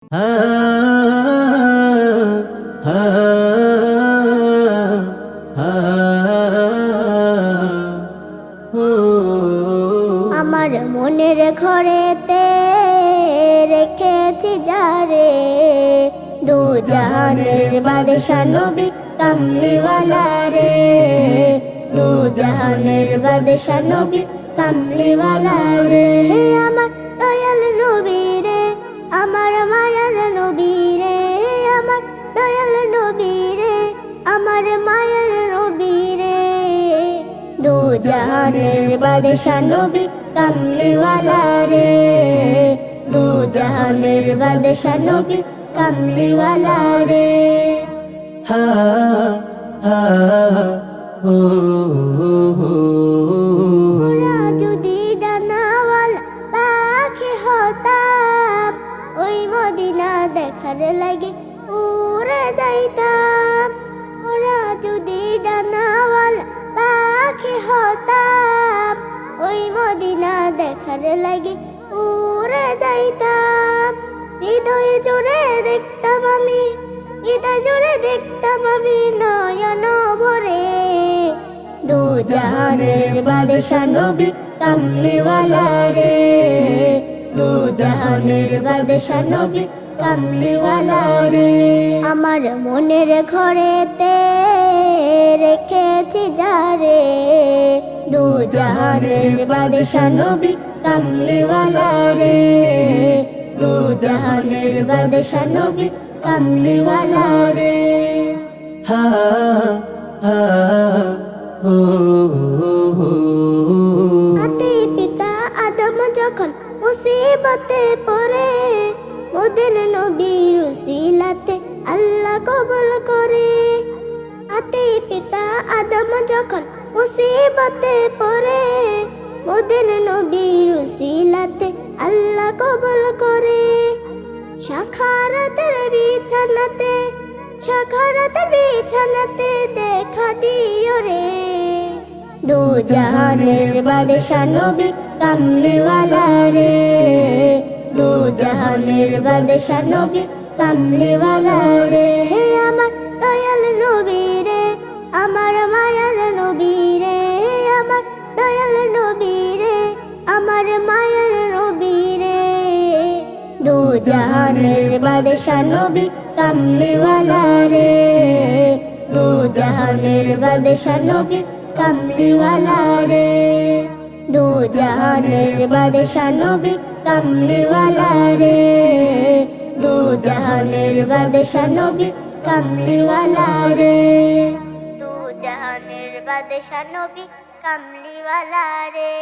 আমার মনের ঘরেতে রেখেছি যারে, দু জাহানের বাদশা নবী কামলিওয়ালা রে, দু জাহানের বাদশা নবী কামলিওয়ালা রে। আমার দয়াল নবী রে, আমার মায়ার নবী রে, আমার দয়াল নবী রে, আমার মায়ার নবী রে, দু জাহানের বাদশা নবী কামলিওয়ালা রে, দু জাহানের বাদশা নবী কামলিওয়ালা রে। ওরা যদি ডানাওয়ালা পাখি হতাম, ওই মদিনা দেখার লাগে উড়ে যাইতাম। ওরা যদি ডানাওয়ালা পাখি হতাম, ওই মদিনা দেখার লাগে উড়ে যাইতাম। হৃদয় জুড়ে দেখতাম আমি, হৃদয় জুড়ে দেখতাম আমি নয়ন ভরে, দু জাহানের বাদশা নবী কামলিওয়ালা রে, দু জাহানের বাদশা নবী কামলিওয়ালা রে। আমার মনের ঘরেতে রেখেছি যারে, দু জাহানের বাদশা নবী কামলিওয়ালা রে, দু জাহানের বাদশা নবী কামলিওয়ালা রে। আতি পিতা আদম যখন মুসিবতে পড়ে, ওদের নবীর উসিলাতে আল্লাহ কবুল করে। আতি পিতা আদম যখন মুসিবতে পড়ে, ওদের নবীর উসিলাতে আল্লাহ কবুল করে। শাখারাতের বিছানাতে, শাখারাতের বিছানাতে দেখা দিও রে, দু জাহানের বাদশা নবী কামলিওয়ালা রে, দু জাহানের বাদশা নবী কামলিওয়ালা রে। আমার দয়াল নবী রে, আমার মায়ার নবী রে, আমার দয়াল নবী রে, আমার মায়ার নবী রে, দু জাহানের বাদশা নবী কামলিওয়ালা রে, দু জাহানের বাদশা নবী কামলিওয়ালা রে, দু জাহানের বাদশা নবী কামলিওয়ালা রে, দু জাহানের বাদশা নবী কামলিওয়ালা রে, দু জাহানের বাদশা নবী কামলিওয়ালা রে।